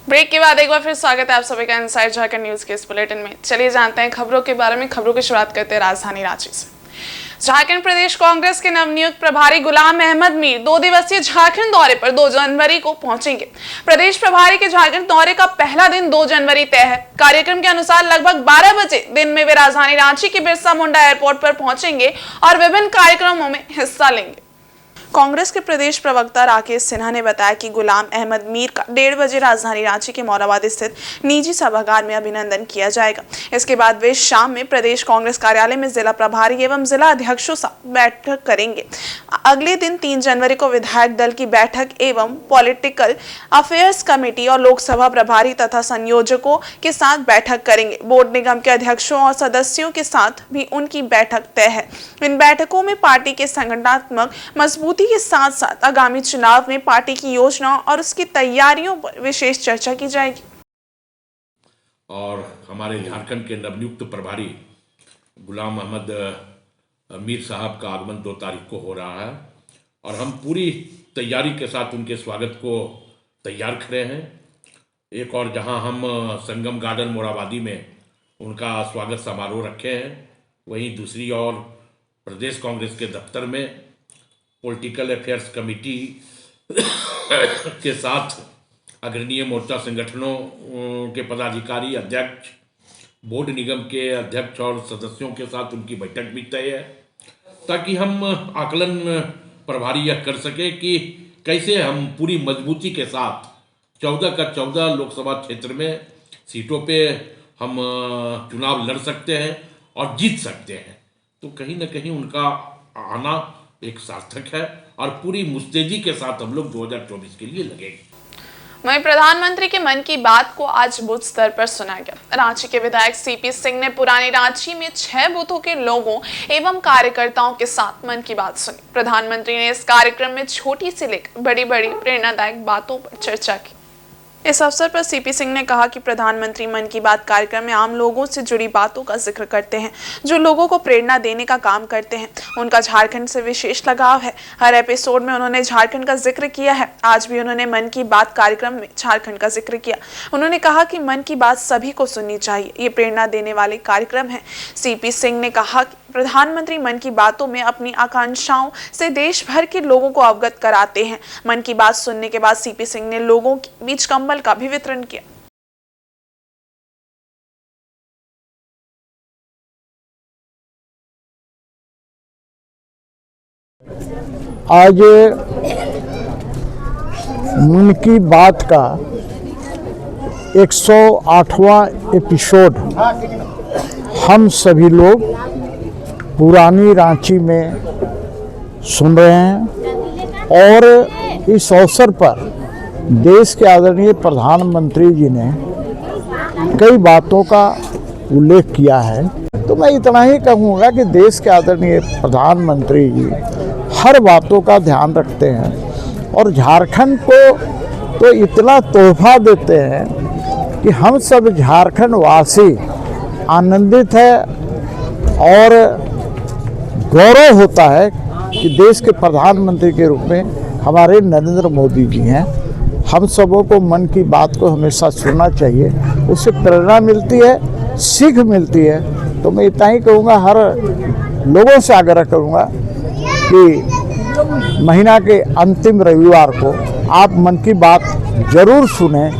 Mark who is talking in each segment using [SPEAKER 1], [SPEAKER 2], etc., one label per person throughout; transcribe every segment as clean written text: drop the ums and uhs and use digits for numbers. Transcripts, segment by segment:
[SPEAKER 1] Break के बाद एक बार फिर स्वागत है आप सभी का इनसाइड झारखंड न्यूज के इस बुलेटिन में। चलिए जानते हैं खबरों के बारे में। खबरों की शुरुआत करते हैं राजधानी रांची से। झारखंड प्रदेश कांग्रेस के नवनियुक्त प्रभारी गुलाम अहमद मीर 2 दिवसीय झारखंड दौरे पर 2 जनवरी को पहुंचेंगे। प्रदेश प्रभारी के झारखंड दौरे का पहला दिन 2 जनवरी तय है। कार्यक्रम के अनुसार लगभग 12 बजे दिन में वे राजधानी रांची के बिरसा मुंडा एयरपोर्ट पर पहुंचेंगे और विभिन्न कार्यक्रमों में हिस्सा लेंगे। कांग्रेस के प्रदेश प्रवक्ता राकेश सिन्हा ने बताया कि गुलाम अहमद मीर का 1:30 बजे राजधानी रांची के मोराबादी स्थित निजी सभागार में अभिनंदन किया जाएगा। इसके बाद वे शाम में प्रदेश कांग्रेस कार्यालय में जिला प्रभारी एवं जिला अध्यक्षों से बैठक करेंगे। अगले दिन 3 जनवरी को विधायक दल की बैठक एवं पॉलिटिकल अफेयर्स कमेटी और लोकसभा प्रभारी तथा संयोजकों के साथ बैठक करेंगे। बोर्ड निगम के अध्यक्षों और सदस्यों के साथ भी उनकी बैठक तय है। इन बैठकों में पार्टी के संगठनात्मक मजबूती के साथ साथ आगामी चुनाव में पार्टी की योजना और उसकी तैयारियों पर विशेष चर्चा की जाएगी।
[SPEAKER 2] और हमारे झारखंड के नवनियुक्त प्रभारी गुलाम अहमद मीर साहब का आगमन 2 तारीख को हो रहा है और हम पूरी तैयारी के साथ उनके स्वागत को तैयार खड़े हैं। एक और जहां हम संगम गार्डन मोराबादी में उनका स्वागत समारोह रखे हैं, वहीं दूसरी ओर प्रदेश कांग्रेस के दफ्तर में पॉलिटिकल अफेयर्स कमेटी के साथ अग्रणीय मोर्चा संगठनों के पदाधिकारी, अध्यक्ष, बोर्ड निगम के अध्यक्ष और सदस्यों के साथ उनकी बैठक भी तय है, ताकि हम आकलन प्रभारी यह कर सके कि कैसे हम पूरी मजबूती के साथ 14 का 14 लोकसभा क्षेत्र में सीटों पे हम चुनाव लड़ सकते हैं और जीत सकते हैं। तो कहीं ना कहीं उनका आना एक सार्थक है और पूरी मुस्तैदी के साथ हम लोग 2024 के लिए लगेंगे।
[SPEAKER 1] वहीं प्रधानमंत्री के मन की बात को आज बूथ स्तर पर सुना गया। रांची के विधायक सीपी सिंह ने पुरानी रांची में 6 बूथों के लोगों एवं कार्यकर्ताओं के साथ मन की बात सुनी। प्रधानमंत्री ने इस कार्यक्रम में छोटी से लेकर बड़ी बड़ी प्रेरणादायक बातों पर चर्चा की। इस अवसर पर सीपी सिंह ने कहा कि प्रधानमंत्री मन की बात कार्यक्रम में आम लोगों से जुड़ी बातों का जिक्र करते हैं, जो लोगों को प्रेरणा देने का काम करते हैं। उनका झारखंड से विशेष लगाव है। हर एपिसोड में उन्होंने झारखंड का जिक्र किया है। आज भी उन्होंने मन की बात कार्यक्रम में झारखंड का जिक्र किया। उन्होंने कहा कि मन की बात सभी को सुननी चाहिए, ये प्रेरणा देने वाले कार्यक्रम है। सीपी सिंह ने कहा कि प्रधानमंत्री मन की बातों में अपनी आकांक्षाओं से देश भर के लोगों को अवगत कराते हैं। मन की बात सुनने के बाद सीपी सिंह ने लोगों के बीच कंबल का भी वितरण किया।
[SPEAKER 3] आज मन की बात का 108वां एपिसोड हम सभी लोग पुरानी रांची में सुन रहे हैं और इस अवसर पर देश के आदरणीय प्रधानमंत्री जी ने कई बातों का उल्लेख किया है। तो मैं इतना ही कहूँगा कि देश के आदरणीय प्रधानमंत्री जी हर बातों का ध्यान रखते हैं और झारखंड को तो इतना तोहफा देते हैं कि हम सब झारखंड वासी आनंदित है और गौरव होता है कि देश के प्रधानमंत्री के रूप में हमारे नरेंद्र मोदी जी हैं। हम सबों को मन की बात को हमेशा सुनना चाहिए, उससे प्रेरणा मिलती है, सीख मिलती है। तो मैं इतना ही कहूँगा, हर लोगों से आग्रह करूँगा कि महीना के अंतिम रविवार को आप मन की बात जरूर सुने,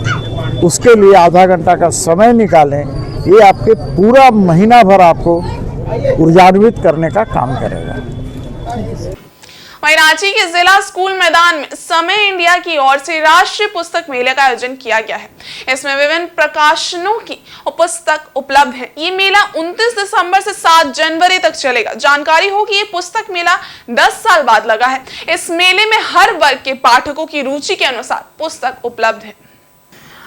[SPEAKER 3] उसके लिए आधा घंटा का समय निकालें। ये आपके पूरा महीना भर आपको ऊर्जान्वित करने का काम करेगा।
[SPEAKER 1] वहीं रांची के जिला स्कूल मैदान में समय इंडिया की ओर से राष्ट्रीय पुस्तक मेले का आयोजन किया गया है। इसमें विभिन्न प्रकाशनों की पुस्तक उपलब्ध है। ये मेला 29 दिसंबर से 7 जनवरी तक चलेगा। जानकारी हो कि ये पुस्तक मेला 10 साल बाद लगा है। इस मेले में हर वर्ग के पाठकों की रुचि के अनुसार पुस्तक उपलब्ध है।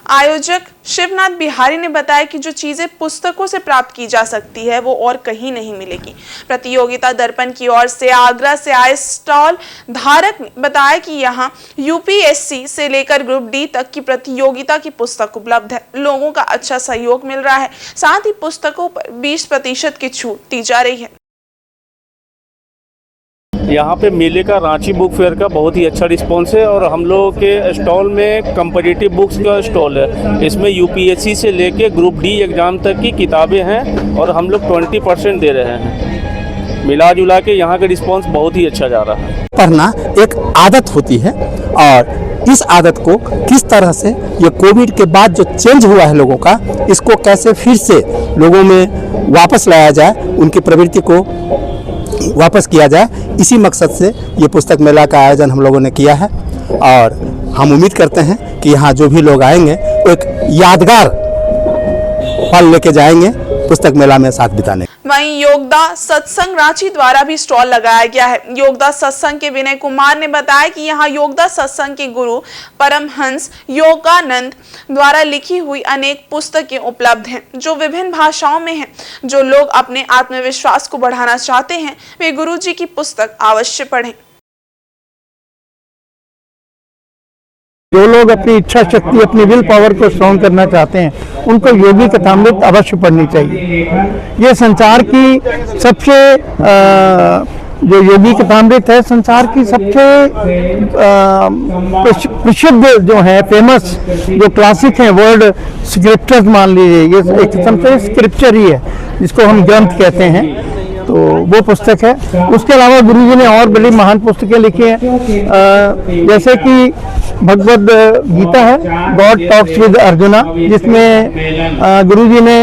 [SPEAKER 1] आयोजक शिवनाथ बिहारी ने बताया कि जो चीजें पुस्तकों से प्राप्त की जा सकती है वो और कहीं नहीं मिलेगी। प्रतियोगिता दर्पण की ओर से आगरा से आए स्टॉल धारक ने बताया कि यहाँ यूपीएससी से लेकर ग्रुप डी तक की प्रतियोगिता की पुस्तक उपलब्ध है। लोगों का अच्छा सहयोग मिल रहा है, साथ ही पुस्तकों पर 20% की छूट दी जा रही है।
[SPEAKER 4] यहाँ पे मेले का रांची बुक फेयर का बहुत ही अच्छा रिस्पॉन्स है और हम लोगों के स्टॉल में कंपटीटिव बुक्स का स्टॉल है। इसमें यूपीएससी से लेके ग्रुप डी एग्ज़ाम तक की किताबें हैं और हम लोग 20% दे रहे हैं। मिला जुला के यहाँ का रिस्पॉन्स बहुत ही अच्छा जा रहा है।
[SPEAKER 5] पढ़ना एक आदत होती है और इस आदत को किस तरह से ये कोविड के बाद जो चेंज हुआ है लोगों का, इसको कैसे फिर से लोगों में वापस लाया जाए, उनकी प्रवृत्ति को वापस किया जाए, इसी मकसद से ये पुस्तक मेला का आयोजन हम लोगों ने किया है। और हम उम्मीद करते हैं कि यहाँ जो भी लोग आएंगे वो एक यादगार पल लेके जाएंगे पुस्तक मेला में साथ बिताने।
[SPEAKER 1] वहीं योगदा सत्संग रांची द्वारा भी स्टॉल लगाया गया है। योगदा सत्संग के विनय कुमार ने बताया कि यहाँ योगदा सत्संग के गुरु परमहंस योगानंद द्वारा लिखी हुई अनेक पुस्तकें उपलब्ध हैं जो विभिन्न भाषाओं में हैं। जो लोग अपने आत्मविश्वास को बढ़ाना चाहते हैं वे गुरु जी की पुस्तक अवश्य पढ़ें।
[SPEAKER 3] जो लोग अपनी इच्छा शक्ति, अपनी विल पावर को स्ट्रॉन्ग करना चाहते हैं उनको योगी कथामृत अवश्य पढ़नी चाहिए। ये संसार की सबसे जो योगी कथामृत है, संसार की सबसे प्रसिद्ध जो है, फेमस जो क्लासिक हैं, वर्ल्ड स्क्रिप्चर्स मान लीजिए, ये एक किस्म से स्क्रिप्चर ही है जिसको हम ग्रंथ कहते हैं, तो वो पुस्तक है। उसके अलावा गुरु जी ने और बड़ी महान पुस्तकें लिखी हैं, जैसे कि भगवद गीता है, गॉड टॉक्स विद अर्जुना, जिसमें गुरु जी ने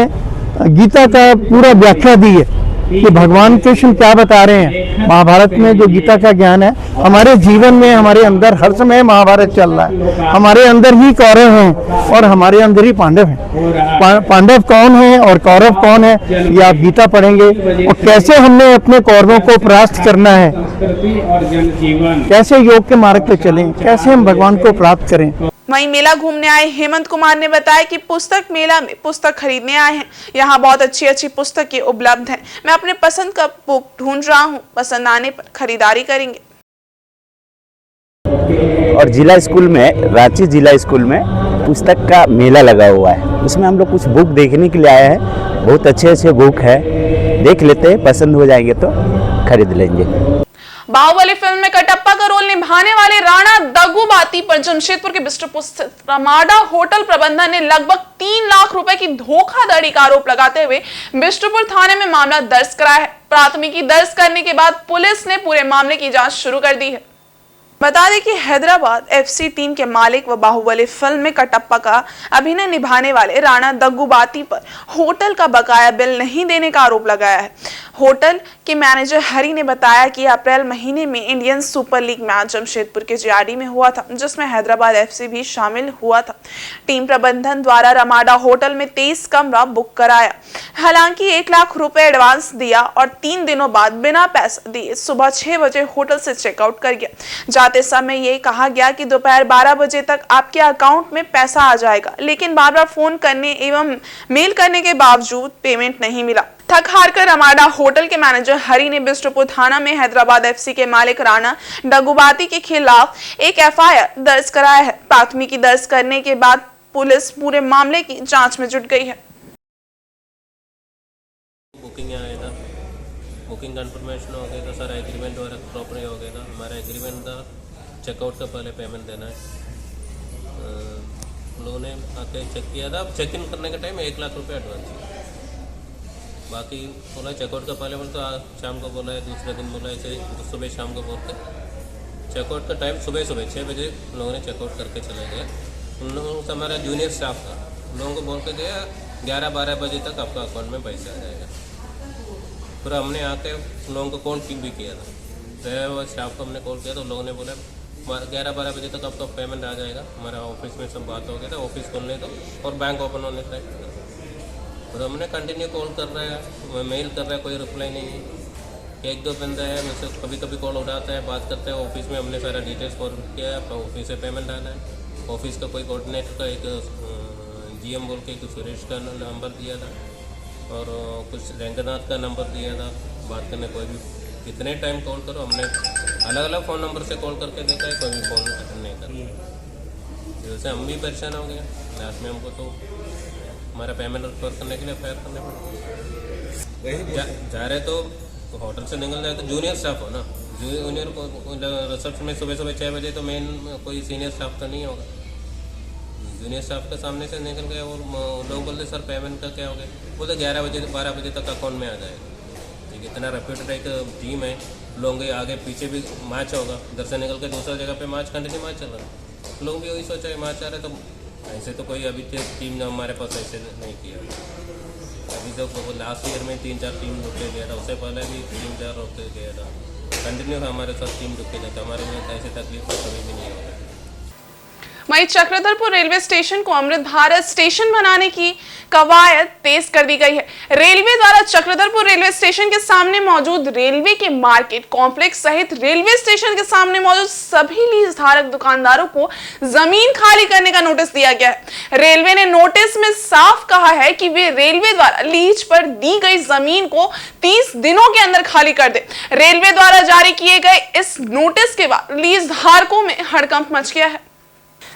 [SPEAKER 3] गीता का पूरा व्याख्या दी है कि भगवान कृष्ण क्या बता रहे हैं। महाभारत में जो गीता का ज्ञान है, हमारे जीवन में हमारे अंदर हर समय महाभारत चल रहा है। हमारे अंदर ही कौरव हैं और हमारे अंदर ही पांडव हैं। पांडव कौन है और कौरव कौन है, ये आप गीता पढ़ेंगे। और कैसे हमने अपने कौरवों को परास्त करना है, कैसे योग के मार्ग पे चलें, कैसे हम भगवान को प्राप्त करें।
[SPEAKER 1] वहीं मेला घूमने आए हेमंत कुमार ने बताया कि पुस्तक मेला में पुस्तक खरीदने आए हैं। यहाँ बहुत अच्छी पुस्तकें उपलब्ध हैं। मैं अपने पसंद का बुक ढूंढ रहा हूँ, पसंद आने पर खरीदारी करेंगे।
[SPEAKER 6] और जिला स्कूल में, रांची जिला स्कूल में पुस्तक का मेला लगा हुआ है। उसमें हम लोग कुछ बुक देखने के लिए आए हैं। बहुत अच्छे बुक है, देख लेते हैं, पसंद हो जाएंगे तो खरीद लेंगे।
[SPEAKER 1] बाहुबली फिल्म में कटप्पा का रोल निभाने वाले राणा दग्गुबाती पर जमशेदपुर के बिष्टुपुर स्थित रमाडा होटल प्रबंधन ने लगभग 3 लाख रुपए की धोखाधड़ी का आरोप लगाते हुए बिष्टुपुर थाने में मामला दर्ज कराया है। प्राथमिकी दर्ज करने के बाद पुलिस ने पूरे मामले की जांच शुरू कर दी है। बता दें कि हैदराबाद FC टीम के मालिक व बाहुबली फिल्म में कटप्पा का अभिनय निभाने वाले राणा दग्गुबाती पर होटल का बकाया बिल नहीं देने का आरोप लगाया है। होटल के मैनेजर हरि ने बताया कि अप्रैल महीने में Indian super league match Jamshedpur के JRD में हुआ था, जिसमें हैदराबाद FC भी शामिल हुआ था। टीम प्रबंधन द्वारा रमाडा होटल में 23 कमरा बुक कराया। हालांकि 1 लाख रुपए एडवांस दिया और 3 दिनों बाद बिना पैसा दिए सुबह 6 बजे होटल से चेकआउट कर गया। जाते समय ये कहा गया कि दोपहर 12 बजे तक आपके अकाउंट में पैसा आ जाएगा, लेकिन बार बार फोन करने एवं मेल करने के बावजूद पेमेंट नहीं मिला। थक हार कर रमाडा होटल के मैनेजर हरि ने बिष्टुपुर थाना में हैदराबाद FC के मालिक राणा दग्गुबाती के खिलाफ एक FIR दर्ज कराया है। प्राथमिकी दर्ज करने के बाद पुलिस पूरे मामले की जांच में जुट गई है।
[SPEAKER 7] बुकिंग कंफर्मेशन हो गया था, सारा एग्रीमेंट वगैरह प्रॉपर हो गया था। हमारा एग्रीमेंट था चेकआउट का पहले पेमेंट देना है। लोगों ने आके चेक किया था। चेक इन करने के टाइम 1 लाख रुपए एडवांस किया। बाकी बोला चेकआउट का पहले बोलते शाम को बोला है, दूसरे दिन बोला ऐसे सुबह शाम को बोलते। चेकआउट का टाइम सुबह 6 बजे लोगों ने चेकआउट करके चले गए। उन लोगों से हमारा जूनियर स्टाफ था, उन लोगों को बोल के दिया 11-12 बजे तक आपका अकाउंट में पैसा आ जाएगा। फिर हमने आके उन लोगों को कॉल भी किया था, तो स्टाफ को हमने कॉल किया तो लोगों ने बोला 11-12 बजे तक आपका पेमेंट आ जाएगा। हमारा ऑफिस में सब बात हो गया था, ऑफिस खोलने दो और बैंक ओपन होने तक। और हमने कंटिन्यू कॉल कर रहे हैं, मेल कर रहे हैं, कोई रिप्लाई नहीं है। 1-2 बंदा है मुझसे कभी कॉल उठाता है, बात करते हैं। ऑफिस में हमने सारा डिटेल्स फॉरवर्ड किया है, ऑफिस से पेमेंट डाला है। ऑफिस का कोई कोऑर्डिनेटर का एक GM बोल के एक सुरेश का नंबर दिया था और कुछ रंगनाथ का नंबर दिया था बात करने। कोई भी कितने टाइम कॉल करो, हमने अलग अलग फ़ोन नंबर से कॉल करके देखा है, कोई भी फ़ोन अटेंड नहीं कर। जैसे हम भी परेशान हो गए। लास्ट में हमको तो हमारा पेमेंट रिकवर करने के लिए FIR करने पड़े। जा रहे तो होटल से निकल जाए तो जूनियर स्टाफ हो ना, जूनियर को रिसेप्शन में सुबह 6 बजे तो मेन कोई सीनियर स्टाफ तो नहीं होगा, जूनियर स्टाफ के सामने से निकल गए और लोग बोलते सर पेमेंट का क्या हो गया, बोलते 11 बजे 12 बजे तक अकाउंट में आ जाएगा। ठीक, इतना रेप्यूटेड एक टीम है, लोग आगे पीछे भी मैच होगा, इधर से निकल के दूसरा जगह पे मैच कंटिन्यू मैच चल रहा है, लोग भी वही सोचा है मैच आ रहा है, तो ऐसे तो कोई अभी तक टीम हमारे पास ऐसे नहीं किया। अभी तो लास्ट ईयर में 3-4 टीम रुक के गया था, उससे पहले भी 3-4 रुक के गया था, कंटिन्यू हमारे साथ टीम रुक के जाता, हमारे में ऐसी तकलीफ कभी भी नहीं होगा।
[SPEAKER 1] वहीं चक्रधरपुर रेलवे स्टेशन को अमृत भारत स्टेशन बनाने की कवायद तेज कर दी गई है। रेलवे द्वारा चक्रधरपुर रेलवे स्टेशन के सामने मौजूद रेलवे के मार्केट कॉम्प्लेक्स सहित रेलवे स्टेशन के सामने मौजूद सभी लीज धारक दुकानदारों को जमीन खाली करने का नोटिस दिया गया है। रेलवे ने नोटिस में साफ कहा है कि वे रेलवे द्वारा लीज पर दी गई जमीन को 30 दिनों के अंदर खाली कर दे। रेलवे द्वारा जारी किए गए इस नोटिस के बाद लीज धारकों में हड़कंप मच गया है।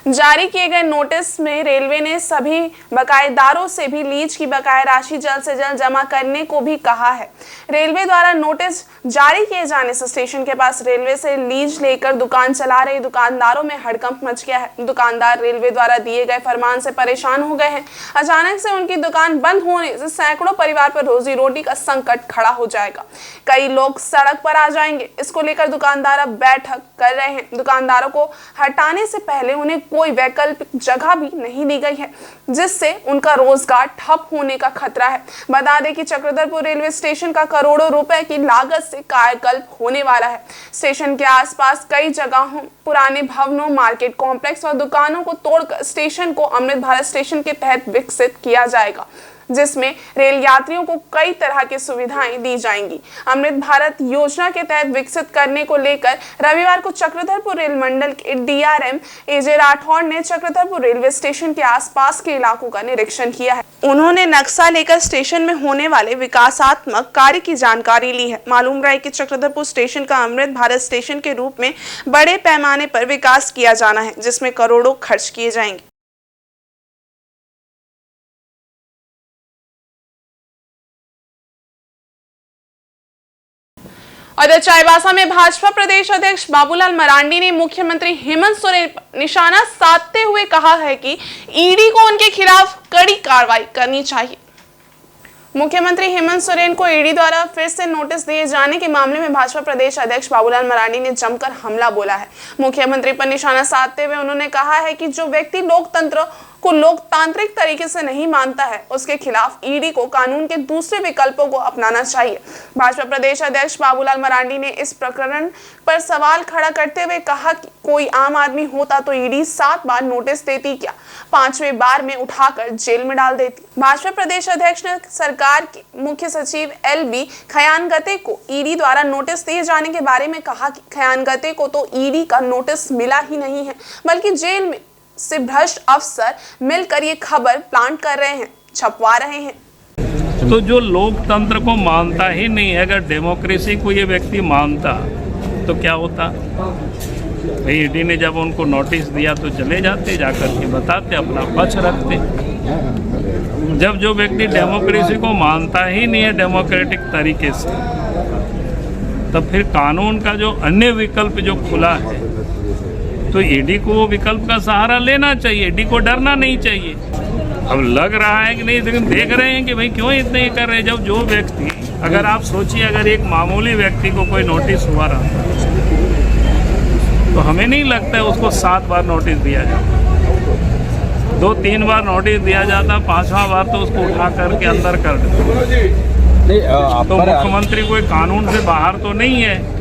[SPEAKER 1] जारी किए गए नोटिस में रेलवे ने सभी बकायेदारों से भी लीज की बकाया राशि जल्द से जल्द जमा करने को भी कहा है। रेलवे द्वारा नोटिस जारी किए जाने से स्टेशन के पास रेलवे से लीज लेकर दुकान चला रहे दुकानदारों में हड़कंप मच गया है। दुकानदार रेलवे द्वारा दिए गए फरमान से परेशान हो गए हैं। अचानक से उनकी दुकान बंद होने से सैकड़ों परिवार पर रोजी रोटी का संकट खड़ा हो जाएगा। कई लोग सड़क पर आ जाएंगे। इसको लेकर दुकानदार अब बैठक कर रहे हैं। दुकानदारों को हटाने से पहले उन्हें कोई वैकल्पिक जगह भी नहीं दी गई है, जिससे उनका रोजगार ठप होने का खतरा है। बता दें कि चक्रधरपुर रेलवे स्टेशन का करोड़ों रुपए की लागत से कायाकल्प होने वाला है। स्टेशन के आसपास कई जगहों, पुराने भवनों, मार्केट कॉम्प्लेक्स और दुकानों को तोड़कर स्टेशन को अमृत भारत स्टेशन के तहत विकसित किया जाएगा, जिसमें रेल यात्रियों को कई तरह की सुविधाएं दी जाएंगी। अमृत भारत योजना के तहत विकसित करने को लेकर रविवार को चक्रधरपुर रेल मंडल के डीआरएम एजे राठौड़ ने चक्रधरपुर रेलवे स्टेशन के आसपास के इलाकों का निरीक्षण किया है। उन्होंने नक्शा लेकर स्टेशन में होने वाले विकासात्मक कार्य की जानकारी ली है। मालूम रहा है कि चक्रधरपुर स्टेशन का अमृत भारत स्टेशन के रूप में बड़े पैमाने पर विकास किया जाना है, जिसमें करोड़ों खर्च किए जाएंगे। और चाईबासा में भाजपा प्रदेश अध्यक्ष बाबूलाल मरांडी ने मुख्यमंत्री हेमंत सोरेन पर निशाना साधते हुए कहा है कि ईडी को उनके खिलाफ कड़ी कार्रवाई करनी चाहिए। मुख्यमंत्री हेमंत सोरेन को ईडी द्वारा फिर से नोटिस दिए जाने के मामले में भाजपा प्रदेश अध्यक्ष बाबूलाल मरांडी ने जमकर हमला बोला है। मुख्यमंत्री पर निशाना साधते हुए उन्होंने कहा है कि जो व्यक्ति लोकतंत्र को लोकतांत्रिक तरीके से नहीं मानता है, उसके खिलाफ ईडी को कानून के दूसरे विकल्पों को अपनाना चाहिए। भाजपा प्रदेश अध्यक्ष बाबूलाल मरांडी ने इस प्रकरण पर सवाल खड़ा करते हुए कहा कि कोई आम आदमी होता तो ईडी 7 बार नोटिस देती क्या, 5वें बार में उठाकर जेल में डाल देती। भाजपा प्रदेश अध्यक्ष ने सरकार के मुख्य सचिव LB खयानगते को ईडी द्वारा नोटिस दिए जाने के बारे में कहा कि खयानगते को तो ईडी का नोटिस मिला ही नहीं है, बल्कि जेल में से भ्रष्ट अफसर मिलकर ये खबर प्लांट कर रहे हैं, छपवा रहे हैं।
[SPEAKER 8] तो जो लोकतंत्र को मानता ही नहीं है, अगर डेमोक्रेसी को ये व्यक्ति मानता तो क्या होता? भाई ईडी ने जब उनको नोटिस दिया तो चले जाते, जाकर के बताते, अपना पक्ष रखते। जब जो व्यक्ति डेमोक्रेसी को मानता ही नहीं है डेमोक्रेटिक तरीके से, तब फिर कानून का जो अन्य विकल्प जो खुला है तो ईडी को वो विकल्प का सहारा लेना चाहिए, ईडी को डरना नहीं चाहिए। अब लग रहा है कि नहीं, लेकिन देख रहे हैं कि भाई क्यों इतने ये कर रहे हैं। जब जो व्यक्ति, अगर आप सोचिए अगर एक मामूली व्यक्ति को कोई नोटिस हुआ रहा तो हमें नहीं लगता है उसको 7 बार नोटिस दिया जाता, 2-3 बार नोटिस दिया जाता, 5वां बार तो उसको उठा करके अंदर कर देता। तो मुख्यमंत्री कोई कानून से बाहर तो नहीं है।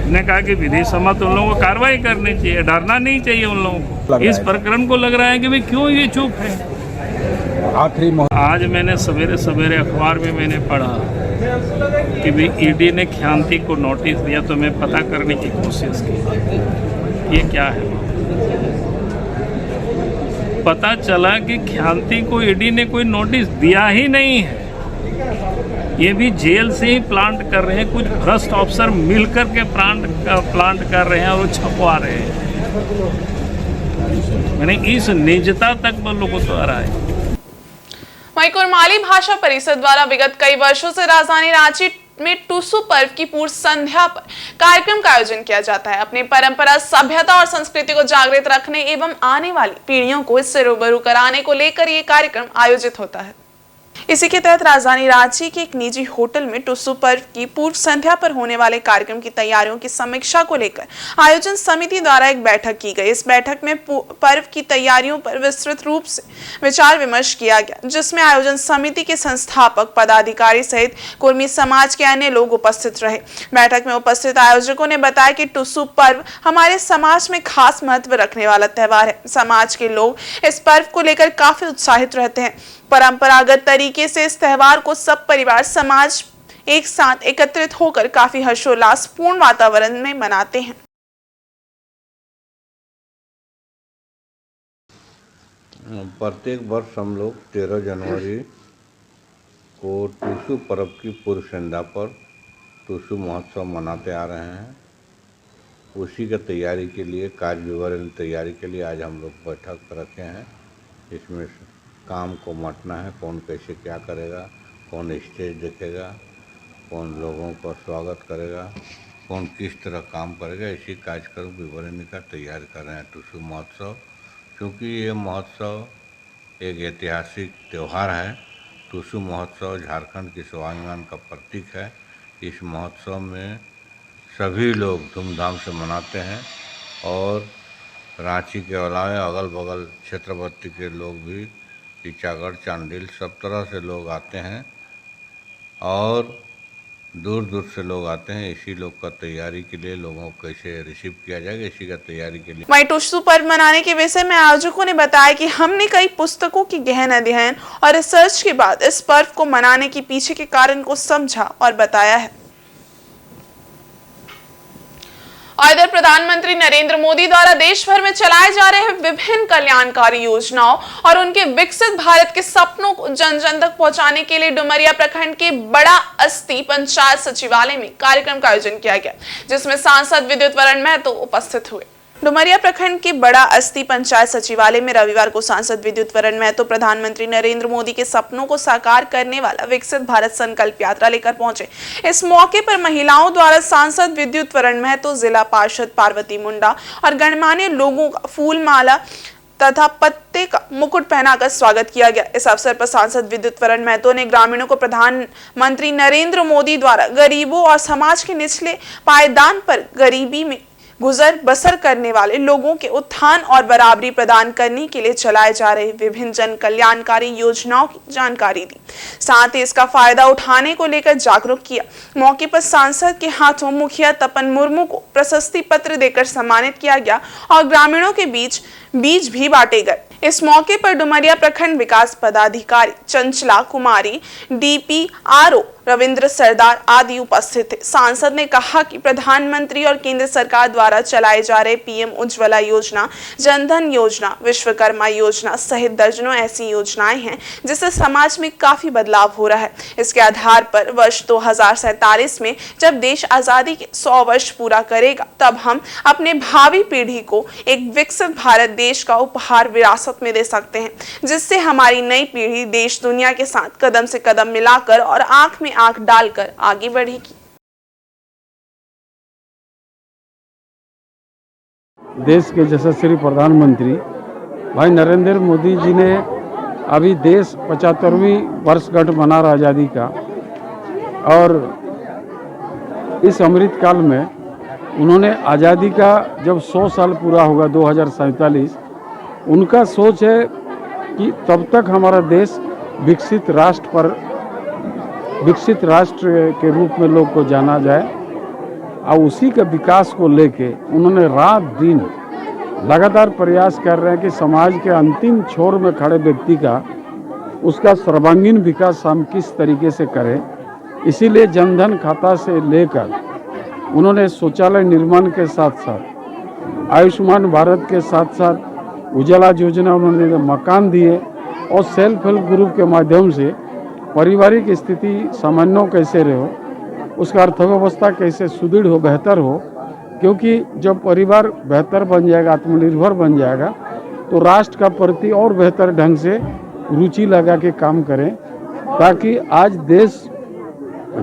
[SPEAKER 8] ने कहा कि विधि सम्मत उन लोगों को कार्रवाई करनी चाहिए, डरना नहीं चाहिए उन लोगों को। इस प्रकरण को लग रहा है कि भाई क्यों ये चुप है। आज मैंने सवेरे सवेरे अखबार में मैंने पढ़ा कि भाई ईडी ने ख्यांति को नोटिस दिया, तो मैं पता करने की कोशिश की ये क्या है। पता चला कि ख्यांति को ईडी ने कोई नोटिस दिया ही नहीं है, ये भी जेल से ही प्लांट कर रहे हैं। कुछ भ्रष्ट अफसर मिलकर के प्लांट कर रहे हैं और वो छपवा रहे हैं। मैंने इस निजता तक बल्लों को तो आ रहा है।
[SPEAKER 1] वहीं कुरमाली भाषा परिषद द्वारा विगत कई वर्षों से राजधानी रांची में टुसु पर्व की पूर्व संध्या पर कार्यक्रम का आयोजन किया जाता है। अपनी परंपरा, सभ्यता और संस्कृति को जागृत रखने एवं आने वाली पीढ़ियों को इससे रूबरू कराने को लेकर ये कार्यक्रम आयोजित होता है। इसी के तहत राजधानी रांची के एक निजी होटल में टुसु पर्व की पूर्व संध्या पर होने वाले कार्यक्रम की तैयारियों की समीक्षा को लेकर आयोजन समिति द्वारा एक बैठक की गई। इस बैठक में पर्व की तैयारियों पर विस्तृत रूप से विचार विमर्श किया गया, जिसमें आयोजन समिति के संस्थापक, पदाधिकारी सहित कुर्मी समाज के अन्य लोग उपस्थित रहे। बैठक में उपस्थित आयोजकों ने बताया कि टुसु पर्व हमारे समाज में खास महत्व रखने वाला त्योहार है। समाज के लोग इस पर्व को लेकर काफी उत्साहित रहते हैं। परंपरागत तरीके से इस त्योहार को सब परिवार, समाज एक साथ एकत्रित होकर काफी हर्षोल्लास पूर्ण वातावरण में मनाते हैं।
[SPEAKER 9] प्रत्येक वर्ष हम लोग 13 जनवरी को टुसु पर्व की पूर्व संध्या पर टुसु महोत्सव मनाते आ रहे हैं। उसी की तैयारी के लिए, कार्य विवरण तैयारी के लिए आज हम लोग बैठक रखे हैं। इसमें काम को बांटना है, कौन कैसे क्या करेगा, कौन स्टेज देखेगा, कौन लोगों का स्वागत करेगा, कौन किस तरह काम करेगा, इसी कार्यक्रम विवरण का तैयार कर रहे हैं। टुसु महोत्सव, क्योंकि ये महोत्सव एक ऐतिहासिक त्यौहार है। टुसु महोत्सव झारखंड की स्वाभिमान का प्रतीक है। इस महोत्सव में सभी लोग धूमधाम से मनाते हैं और रांची के अलावा अगल बगल क्षेत्रवर्ती के लोग भी, टीचागढ़, चांडिल, सब तरह से लोग आते हैं और दूर दूर से लोग आते हैं। इसी लोग का तैयारी के लिए, लोगों को कैसे रिसीव किया जाएगा, इसी का तैयारी के लिए।
[SPEAKER 1] वहीं टुसु पर्व मनाने के विषय में आयोजकों ने बताया कि हमने कई पुस्तकों की गहन अध्ययन और रिसर्च के बाद इस पर्व को मनाने के पीछे के कारण को समझा और बताया है। और इधर प्रधानमंत्री नरेंद्र मोदी द्वारा देश भर में चलाए जा रहे विभिन्न कल्याणकारी योजनाओं और उनके विकसित भारत के सपनों को जन जन तक पहुंचाने के लिए डुमरिया प्रखंड के बड़ा अस्ती पंचायत सचिवालय में कार्यक्रम का आयोजन किया गया, जिसमें सांसद विद्युत वरण महतो उपस्थित हुए। डुमरिया प्रखंड के बड़ा अस्ती पंचायत सचिवालय में रविवार को सांसद विद्युत वरण महतो प्रधानमंत्री नरेंद्र मोदी के सपनों को साकार करने वाला विकसित भारत संकल्प यात्रा लेकर पहुंचे। इस मौके पर महिलाओं द्वारा सांसद विद्युत वरण महतो, जिला पार्षद पार्वती मुंडा और गणमान्य लोगों का फूल माला तथा पत्ते का मुकुट पहनाकर स्वागत किया गया। इस अवसर पर सांसद विद्युत वरण महतो ने ग्रामीणों को प्रधानमंत्री नरेंद्र मोदी द्वारा गरीबों और समाज के निचले पायदान पर गरीबी में गुजर बसर करने वाले लोगों के उत्थान और बराबरी प्रदान करने के लिए चलाए जा रहे विभिन्न जन कल्याणकारी योजनाओं की जानकारी दी, साथ ही इसका फायदा उठाने को लेकर जागरूक किया। मौके पर सांसद के हाथों मुखिया तपन मुर्मू को प्रशस्ति पत्र देकर सम्मानित किया गया और ग्रामीणों के बीज भी बांटे गए। इस मौके पर डुमरिया प्रखंड विकास पदाधिकारी चंचला कुमारी, DPRO रविंद्र सरदार आदि उपस्थित थे। सांसद ने कहा कि प्रधानमंत्री और केंद्र सरकार द्वारा चलाए जा रहे PM उज्ज्वला योजना, जनधन योजना, विश्वकर्मा योजना सहित दर्जनों ऐसी योजनाएं हैं जिससे समाज में काफी बदलाव हो रहा है। इसके आधार पर वर्ष 2047 में जब देश आजादी के 100 वर्ष पूरा करेगा, तब हम अपने भावी पीढ़ी को एक विकसित भारत देश का उपहार विरासत में दे सकते हैं, जिससे हमारी नई पीढ़ी देश दुनिया के साथ कदम से कदम मिलाकर और आंख में आंख डालकर आगे बढ़ेगी।
[SPEAKER 10] देश के यशस्वी प्रधानमंत्री भाई नरेंद्र मोदी जी ने अभी देश 75वीं वर्षगांठ मना रहा आज़ादी का, और इस अमृत काल में उन्होंने आज़ादी का जब 100 साल पूरा होगा 2047, उनका सोच है कि तब तक हमारा देश विकसित राष्ट्र के रूप में लोग को जाना जाए, और उसी के विकास को लेके उन्होंने रात दिन लगातार प्रयास कर रहे हैं कि समाज के अंतिम छोर में खड़े व्यक्ति का उसका सर्वांगीण विकास हम किस तरीके से करें। इसीलिए जनधन खाता से लेकर उन्होंने शौचालय निर्माण के साथ साथ आयुष्मान भारत के साथ साथ उजाला योजना उन्होंने मकान दिए, और सेल्फ हेल्प ग्रुप के माध्यम से पारिवारिक स्थिति सामान्य कैसे रहो, उसका अर्थव्यवस्था कैसे सुदृढ़ हो, बेहतर हो, क्योंकि जब परिवार बेहतर बन जाएगा, आत्मनिर्भर बन जाएगा, तो राष्ट्र का प्रति और बेहतर ढंग से रुचि लगा के काम करें, ताकि आज देश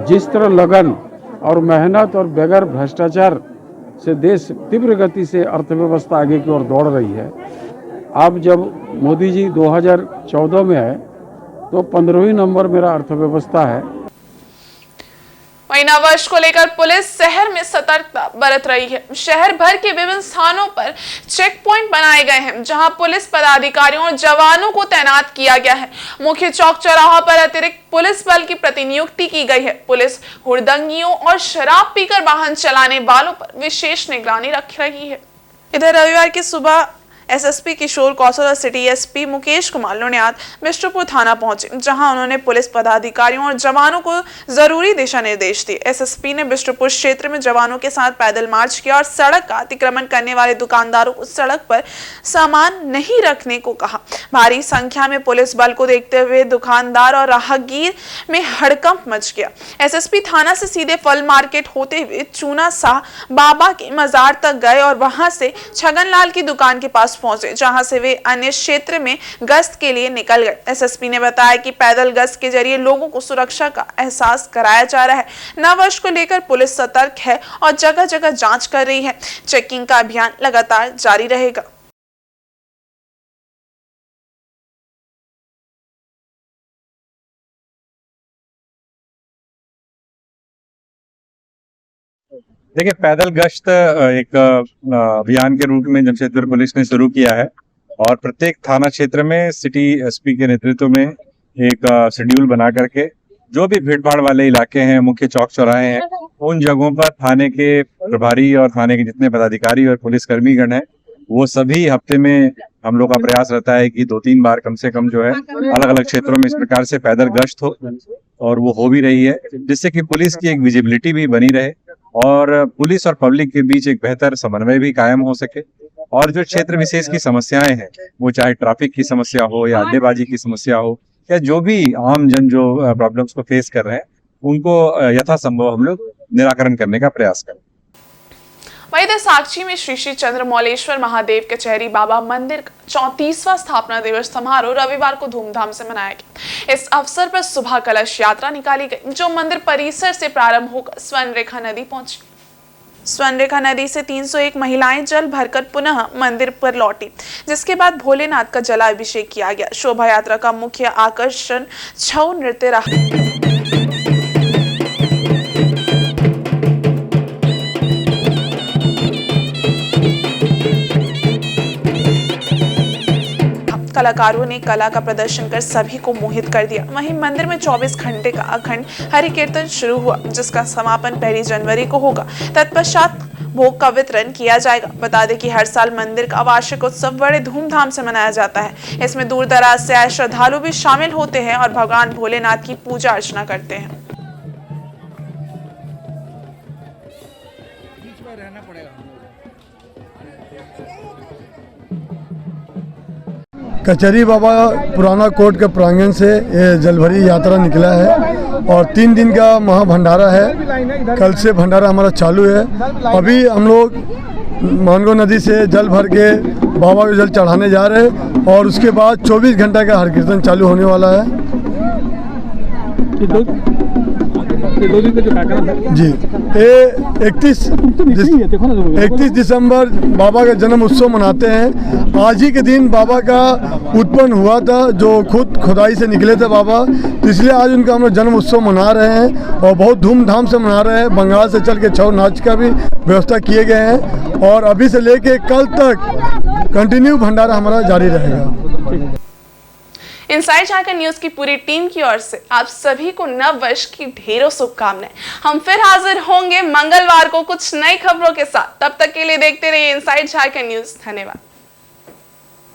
[SPEAKER 10] जिस तरह लगन और मेहनत और बगैर भ्रष्टाचार से देश तीव्र गति से अर्थव्यवस्था आगे की ओर दौड़ रही है। अब जब मोदी जी 2014 में आए तो 15वें नंबर मेरा अर्थव्यवस्था है।
[SPEAKER 1] वहीं नववर्ष को लेकर पुलिस शहर में सतर्कता बरत रही है। शहर भर के विभिन्न स्थानों पर चेक पॉइंट बनाए गए हैं, जहां पुलिस पदाधिकारियों और जवानों को तैनात किया गया है। मुख्य चौक चौराहा पर अतिरिक्त पुलिस बल की प्रतिनियुक्ति की गई है। पुलिस हुड़दंगियों और शराब पीकर वाहन चलाने वालों पर विशेष निगरानी रख रही है। इधर रविवार की सुबह एसएसपी किशोर कौशल और सिटी एसपी मुकेश कुमार लोनियाद बिष्टुपुर थाना पहुंचे, जहां उन्होंने पुलिस पदाधिकारियों और जवानों को जरूरी दिशा निर्देश दिए। एसएसपी ने बिष्टुपुर क्षेत्र में जवानों के साथ पैदल मार्च किया और सड़क का अतिक्रमण करने वाले दुकानदारों को सड़क पर सामान नहीं रखने को कहा। भारी संख्या में पुलिस बल को देखते हुए दुकानदार और राहगीर में हड़कंप मच गया। एसएसपी थाना से सीधे फल मार्केट होते हुए चूना शाह बाबा के मजार तक गए और वहां से छगनलाल की दुकान के पास पहुंचे, जहां से वे अन्य क्षेत्र में गश्त के लिए निकल गए। एसएसपी ने बताया कि पैदल गश्त के जरिए लोगों को सुरक्षा का एहसास कराया जा रहा है। नववर्ष को लेकर पुलिस सतर्क है और जगह जगह जांच कर रही है। चेकिंग का अभियान लगातार जारी रहेगा।
[SPEAKER 11] देखिए, पैदल गश्त एक अभियान के रूप में जमशेदपुर पुलिस ने शुरू किया है और प्रत्येक थाना क्षेत्र में सिटी एसपी के नेतृत्व में एक शेड्यूल बना करके जो भी भीड़भाड़ वाले इलाके हैं, मुख्य चौक चौराहे हैं, उन जगहों पर थाने के प्रभारी और थाने के जितने पदाधिकारी और पुलिसकर्मीगण हैं, वो सभी हफ्ते में हम लोग का प्रयास रहता है कि 2-3 बार कम से कम जो है अलग अलग क्षेत्रों में इस प्रकार से पैदल गश्त हो, और वो हो भी रही है, जिससे कि पुलिस की एक विजिबिलिटी भी बनी रहे और पुलिस और पब्लिक के बीच एक बेहतर समन्वय भी कायम हो सके। और जो क्षेत्र विशेष की समस्याएं हैं, वो चाहे ट्रैफिक की समस्या हो या अड्डेबाजी की समस्या हो या जो भी आम जन जो प्रॉब्लम्स को फेस कर रहे हैं, उनको यथासंभव हम लोग निराकरण करने का प्रयास करें।
[SPEAKER 1] वहीं इधर साक्षी में श्री श्री चंद्रमौलेश्वर महादेव कचहरी बाबा मंदिर का 34वां स्थापना दिवस समारोह रविवार को धूमधाम से मनाया गया। इस अवसर पर सुबह कलश यात्रा निकाली गई, जो मंदिर परिसर से प्रारंभ होकर स्वर्णरेखा नदी पहुंची। स्वर्णरेखा नदी से 301 महिलाएं जल भरकर पुनः मंदिर पर लौटी, जिसके बाद भोलेनाथ का जलाभिषेक किया गया। शोभा यात्रा का मुख्य आकर्षण छऊ नृत्य रहा। कलाकारों ने कला का प्रदर्शन कर सभी को मोहित कर दिया। वहीं मंदिर में 24 घंटे का अखंड हरि कीर्तन शुरू हुआ, जिसका समापन 1 जनवरी को होगा। तत्पश्चात भोग का वितरण किया जाएगा। बता दें कि हर साल मंदिर का वार्षिक उत्सव बड़े धूमधाम से मनाया जाता है। इसमें दूर दराज से आए श्रद्धालु भी शामिल होते हैं और भगवान भोलेनाथ की पूजा अर्चना करते हैं।
[SPEAKER 12] कचहरी बाबा पुराना कोर्ट के प्रांगण से ये जलभरी यात्रा निकला है और 3 दिन का महाभंडारा है। कल से भंडारा हमारा चालू है। अभी हम लोग मानगो नदी से जल भर के बाबा को जल चढ़ाने जा रहे हैं और उसके बाद 24 घंटा का हर कीर्तन चालू होने वाला है। जी, ये 31 दिसंबर बाबा का जन्म उत्सव मनाते हैं। आज ही के दिन बाबा का उत्पन्न हुआ था, जो खुदाई से निकले थे बाबा, तो इसलिए आज उनका हम लोग जन्म उत्सव मना रहे हैं और बहुत धूमधाम से मना रहे हैं। बंगाल से चल के छऊ नाच का भी व्यवस्था किए गए हैं और अभी से लेके कल तक कंटिन्यू भंडारा हमारा जारी रहेगा।
[SPEAKER 1] इनसाइड झारखंड न्यूज की पूरी टीम की ओर से आप सभी को नव वर्ष की ढेरों शुभकामनाएं। हम फिर हाजिर होंगे मंगलवार को कुछ नई खबरों के साथ। तब तक के लिए देखते रहिए इनसाइड झारखंड न्यूज। धन्यवाद।